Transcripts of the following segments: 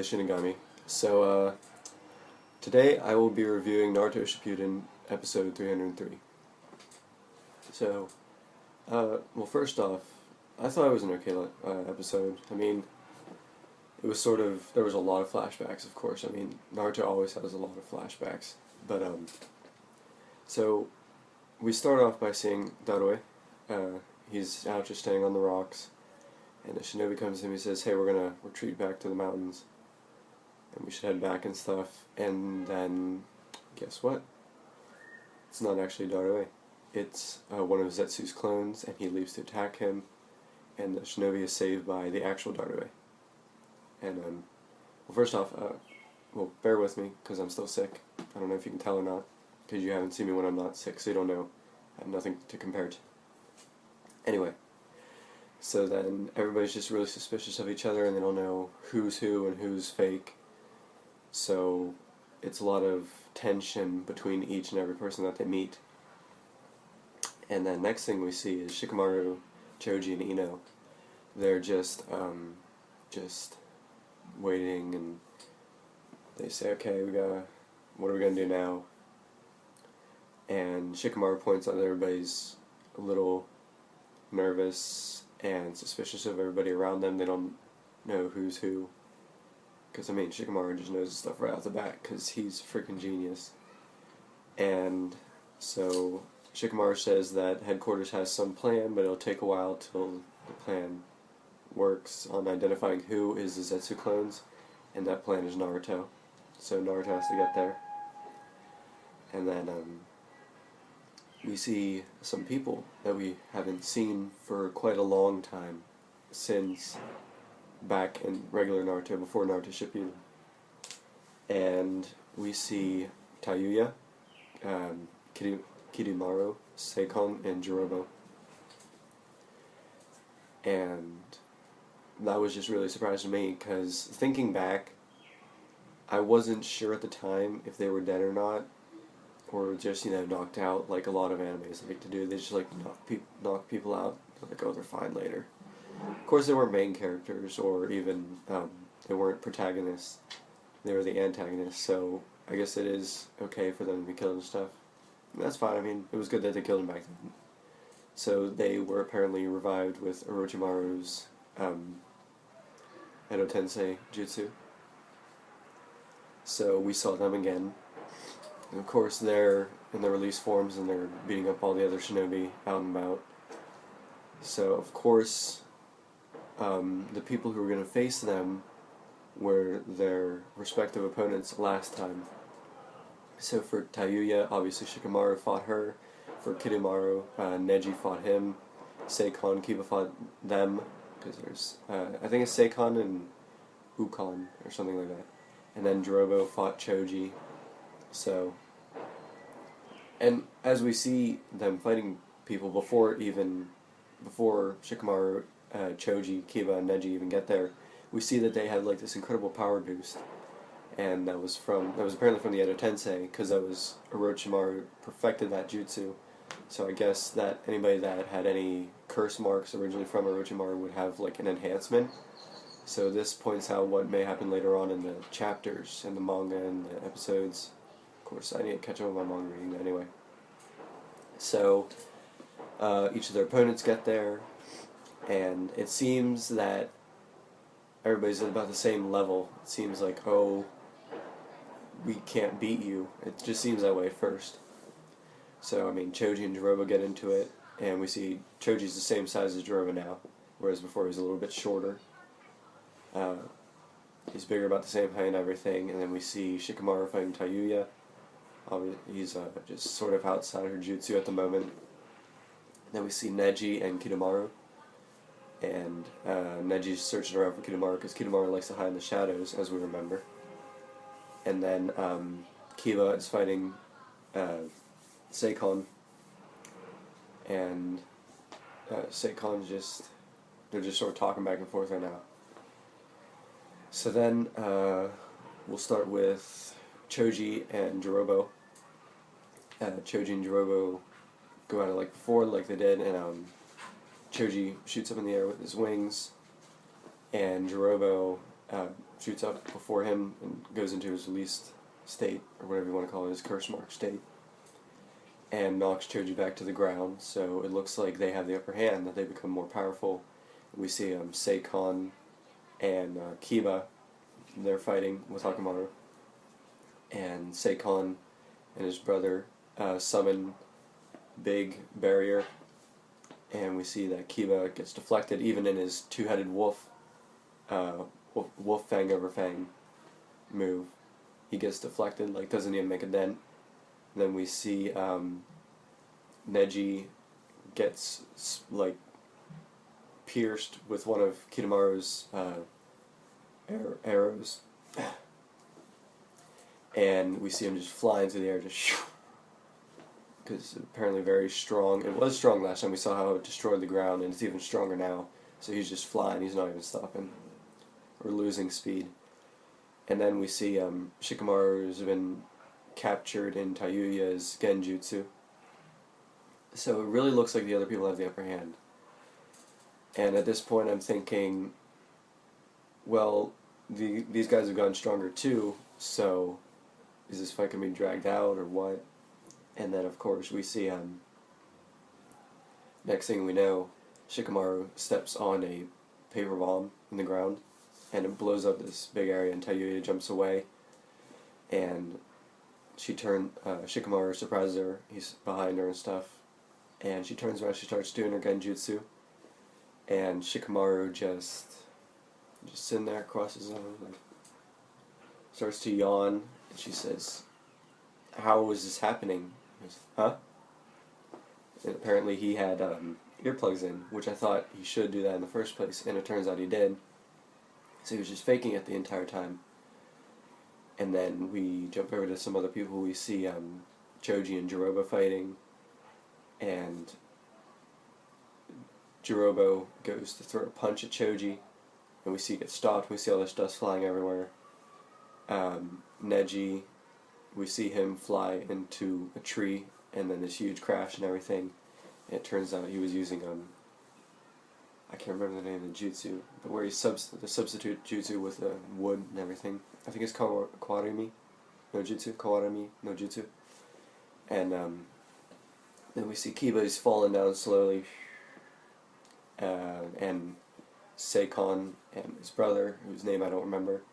the Shinigami. Today I will be reviewing Naruto Shippuden, episode 303. Well, first off, I thought it was an okay episode. I mean, it was there was a lot of flashbacks, of course. I mean, Naruto always has a lot of flashbacks. So, we start off by seeing Darue. He's out just standing on the rocks, and the shinobi comes to him and he says, hey, we're gonna retreat back to the mountains, and we should head back and stuff. And then, guess what? It's not actually Darue. It's one of Zetsu's clones, and he leaves to attack him, and the shinobi is saved by the actual Darue. And, well, first off, well, bear with me, because I'm still sick. I don't know if you can tell or not, because you haven't seen me when I'm not sick, so you don't know. I have nothing to compare to. Anyway, so then everybody's just really suspicious of each other, and they don't know who's who and who's fake. So it's a lot of tension between each and every person that they meet. And then next thing we see is Shikamaru, Choji, and Ino. They're just waiting, and they say, okay, what are we gonna do now? And Shikamaru points out that everybody's a little nervous and suspicious of everybody around them. They don't know who's who. Because, I mean, Shikamaru just knows stuff right off the bat, because he's a freaking genius. And so Shikamaru says that headquarters has some plan, but it'll take a while till the plan works on identifying who is the Zetsu clones, and that plan is Naruto. So Naruto has to get there. And then we see some people that we haven't seen for quite a long time, since back in regular Naruto, before Naruto Shippuden. And we see Tayuya, Kirimaru, Seikon, and Jirobo. And that was just really surprising to me, because thinking back, I wasn't sure at the time if they were dead or not, or just, knocked out like a lot of animes like to do. They just knock people out, like, oh, they're fine later. Of course, they weren't main characters, or even they weren't protagonists. They were the antagonists, so I guess it is okay for them to be killed and stuff. And that's fine. I mean, it was good that they killed him back then. So they were apparently revived with Orochimaru's Edo Tensei Jutsu. So we saw them again. And of course, they're in their release forms, and they're beating up all the other shinobi out and about. So, of course, the people who were going to face them were their respective opponents last time. So for Tayuya, obviously Shikamaru fought her. For Kirimaru, Neji fought him. Seikon, Kiba fought them, because there's, I think it's Seikon and Ukon, or something like that. And then Jirobo fought Choji. So, and as we see them fighting people before Shikamaru, Choji, Kiba, and Neji even get there, we see that they had like this incredible power boost, and that was apparently from the Edo Tensei, because that was Orochimaru perfected that jutsu. So I guess that anybody that had any curse marks originally from Orochimaru would have like an enhancement. So this points out what may happen later on in the chapters, and the manga, and the episodes. Of course, I need to catch up with my manga reading anyway. So each of their opponents get there, and it seems that everybody's at about the same level. It seems like, oh, we can't beat you. It just seems that way at first. So, I mean, Choji and Jirobo get into it, and we see Choji's the same size as Jirobo now, whereas before he was a little bit shorter. He's bigger, about the same height and everything, and then we see Shikamaru fighting Tayuya. He's just sort of outside her jutsu at the moment. Then we see Neji and Kirimaru, and Neji's searching around for Kirimaru, because Kirimaru likes to hide in the shadows, as we remember. And then Kiba is fighting Seikon, and Seikon's they're just sort of talking back and forth right now. So then we'll start with Choji and Jirobo. Choji and Jirobo go at it like before, like they did, and Choji shoots up in the air with his wings, and Jirobo shoots up before him and goes into his released state, or whatever you want to call it, his curse mark state, and knocks Choji back to the ground. So it looks like they have the upper hand, that they become more powerful. We see Seikon and Kiba, they're fighting with Hakamaru, and Seikon and his brother summon big barrier, and we see that Kiba gets deflected even in his two-headed wolf fang over fang move. He gets deflected, like doesn't even make a dent. And then we see Neji gets like pierced with one of Kitamaru's arrows, and we see him just fly into the air, just because apparently very strong. It was strong last time. We saw how it destroyed the ground, and it's even stronger now. So he's just flying. He's not even stopping or losing speed. And then we see Shikamaru's been captured in Tayuya's genjutsu. So it really looks like the other people have the upper hand. And at this point I'm thinking, well, these guys have gotten stronger too, so is this fight going to be dragged out or what? And then of course we see, next thing we know, Shikamaru steps on a paper bomb in the ground, and it blows up this big area, and Tayuya jumps away, and Shikamaru surprises her, he's behind her and stuff, and she turns around, she starts doing her genjutsu, and Shikamaru just sitting there, crosses his arms, like, starts to yawn, and she says, "How is this happening?" He goes, "Huh?" And apparently he had earplugs in, which I thought he should do that in the first place, and it turns out he did. So he was just faking it the entire time. And then we jump over to some other people. We see Choji and Jirobo fighting, and Jirobo goes to throw a punch at Choji, and we see it get stopped. We see all this dust flying everywhere. Neji, we see him fly into a tree, and then this huge crash and everything. And it turns out he was using I can't remember the name of the jutsu, but where he the substitute jutsu with the wood and everything. I think it's called Kawarami no Jutsu. Kawarami no Jutsu. And then we see Kiba is falling down slowly, and Seikon and his brother, whose name I don't remember,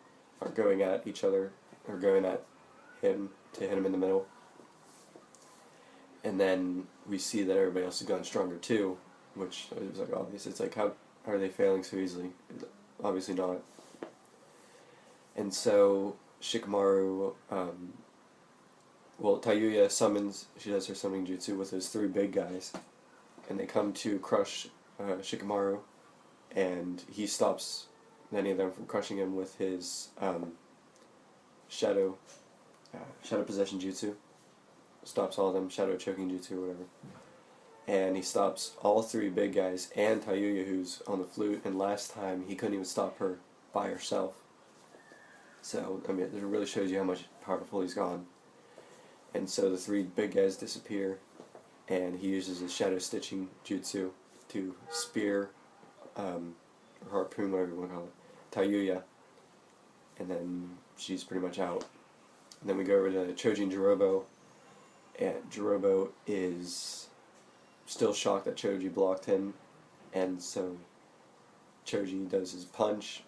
are going at each other, or going at him to hit him in the middle. And then we see that everybody else has gotten stronger too, which is like obvious. It's like, how are they failing so easily? Obviously not. And so Shikamaru, Tayuya summons, she does her summoning jutsu with those three big guys, and they come to crush Shikamaru, and he stops any of them from crushing him with his shadow possession jutsu. Stops all of them, shadow choking jutsu or whatever. And he stops all three big guys and Tayuya, who's on the flute, and last time he couldn't even stop her by herself. So, I mean, it really shows you how much powerful he's gone. And so the three big guys disappear, and he uses his shadow stitching jutsu to spear, or harpoon, whatever you want to call it, Tayuya, and then she's pretty much out. And then we go over to Choji and Jirobo, and Jirobo is still shocked that Choji blocked him, and so Choji does his punch,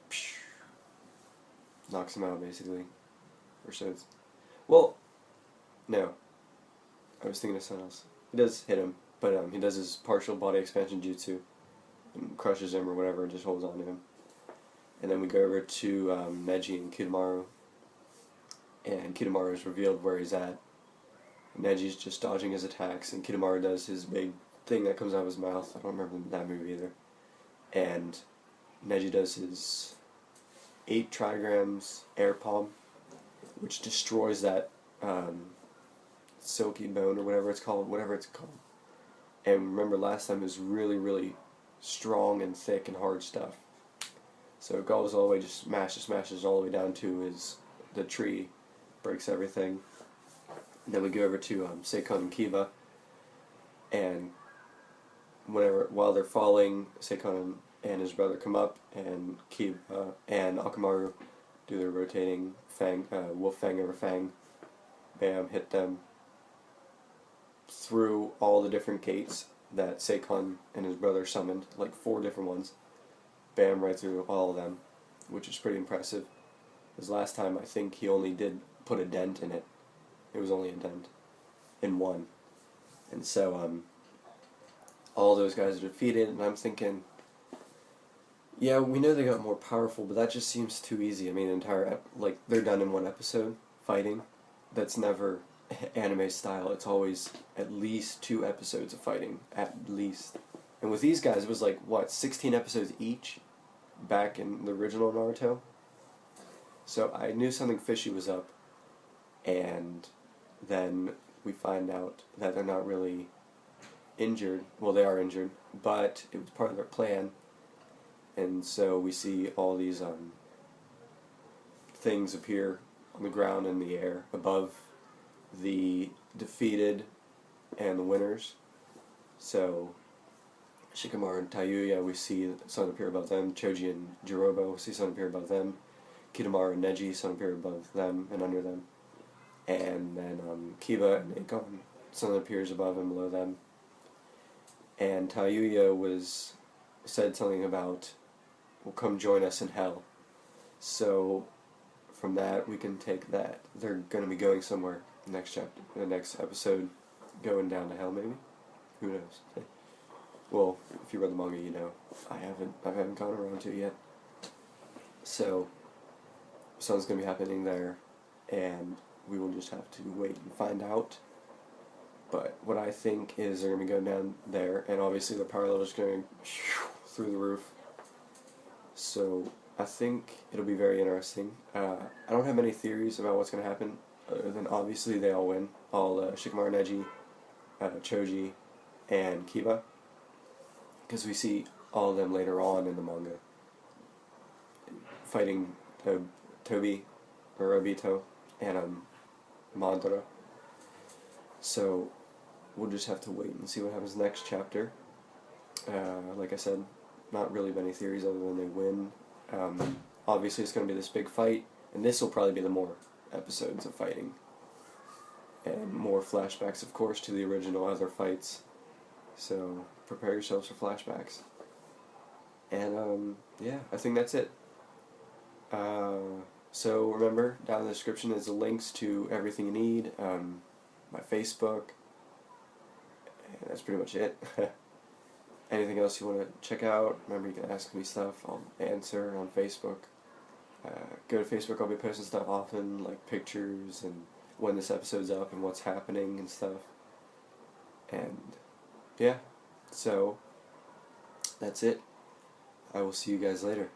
knocks him out basically. Or so it's, well, no, I was thinking of something else. He does hit him, but he does his partial body expansion jutsu and crushes him or whatever and just holds on to him. And then we go over to Neji and Kitamaru, and Kitamaru is revealed where he's at. Neji's just dodging his attacks, and Kitamaru does his big thing that comes out of his mouth. I don't remember that move either. And Neji does his 8 trigrams air palm, which destroys that silky bone or whatever it's called. And remember last time it was really, really strong and thick and hard stuff. So it goes all the way, just smashes all the way down to the tree, breaks everything. And then we go over to Seikon and Kiba, and while they're falling, Seikon and his brother come up, and Kiba and Akamaru do their rotating fang, wolf fang over fang. Bam, hit them through all the different gates that Seikon and his brother summoned, like 4 different ones. Bam, right through all of them, which is pretty impressive. Because last time I think he only did put a dent in it. It was only a dent in one. And so, all those guys are defeated, and I'm thinking, yeah, we know they got more powerful, but that just seems too easy. I mean, they're done in one episode, fighting. That's never anime style. It's always at least 2 episodes of fighting, at least. And with these guys, it was like, 16 episodes each, back in the original Naruto? So I knew something fishy was up, and then we find out that they're not really injured. Well, they are injured, but it was part of their plan. And so we see all these things appear on the ground and the air above the defeated and the winners. So Shikamaru and Tayuya, we see something appear above them. Choji and Jirobo, we see something appear above them. Kitamaro and Neji, something appear above them and under them. And then Kiba and Akon, something appears above and below them. And Tayuya said something about, "Will come join us in hell." So from that we can take that they're going to be going somewhere next chapter, the next episode, going down to hell maybe. Who knows? Well, if you read the manga, you know. I haven't gone around to it yet. So something's going to be happening there, and we will just have to wait and find out. But what I think is they're going to be going down there, and obviously the power level is going through the roof. So I think it'll be very interesting. I don't have many theories about what's going to happen, other than obviously they all win. All Shikamaru, Neji, Choji, and Kiba. Because we see all of them later on in the manga fighting Tobi, or Obito, and Madara. So we'll just have to wait and see what happens next chapter. Like I said, not really many theories other than they win. Obviously it's going to be this big fight, and this will probably be the more episodes of fighting. And more flashbacks, of course, to the original other fights. So prepare yourselves for flashbacks. And yeah, I think that's it. So remember, down in the description is the links to everything you need. My Facebook, and that's pretty much it. Anything else you want to check out, remember you can ask me stuff, I'll answer on Facebook. Go to Facebook, I'll be posting stuff often, like pictures and when this episode's up and what's happening and stuff. And yeah, so that's it. I will see you guys later.